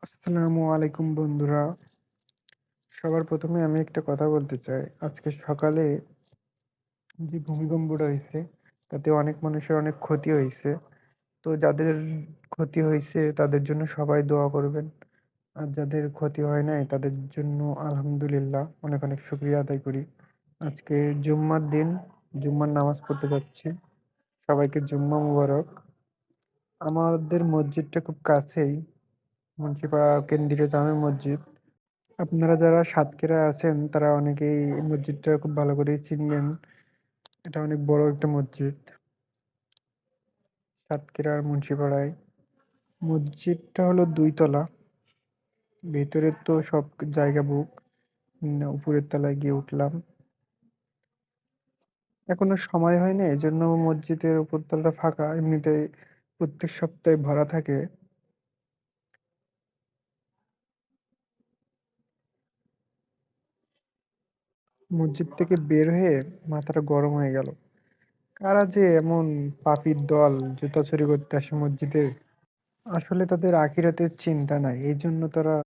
আসসালামু আলাইকুম বন্ধুরা। সবার প্রথমে আমি একটা কথা বলতে চাই। আজকে সকালে যে ভূমিকম্পটা হইছে, তাতে অনেক মানুষের অনেক ক্ষতি হইছে। তো যাদের ক্ষতি হইছে তাদের জন্য সবাই দোয়া করবেন। আর যাদের ক্ষতি হয় নাই তাদের জন্য আলহামদুলিল্লাহ অনেক, অনেক শুকরিয়া আদায় করি। আজকে জুম্মার দিন, জুম্মার নামাজ পড়তে যাচ্ছি। সবাইকে জুম্মা মুবারক। আমাদের মসজিদটা খুব কাছেই, মুন্সিপাড়া কেন্দ্রীয় জামে মসজিদ। আপনারা যারা সাতক্ষীরায় আছেন তারা অনেকেই এই মসজিদটা খুব ভালো করেই চিনবেন। এটা অনেক বড় একটা মসজিদ, সাতক্ষীরার মুন্সিপাড়ায়। মসজিদটা হলো ২ তলা। ভেতরে তো সব জায়গা বুক। উপরের তলায় গিয়ে উঠলাম। এখনো সময় হয়নি, এজন্য মসজিদের উপর তলাটা ফাঁকা। এমনিতেই প্রত্যেক সপ্তাহে ভরা থাকে। মসজিদ থেকে বের হয়ে মাথাটা গরম হয়ে গেল। কারা যে এমন পাপীর দল জুতা চুরি করতে আসে মসজিদে! আসলে তাদের আখিরাতের চিন্তা নাই, এই জন্য তারা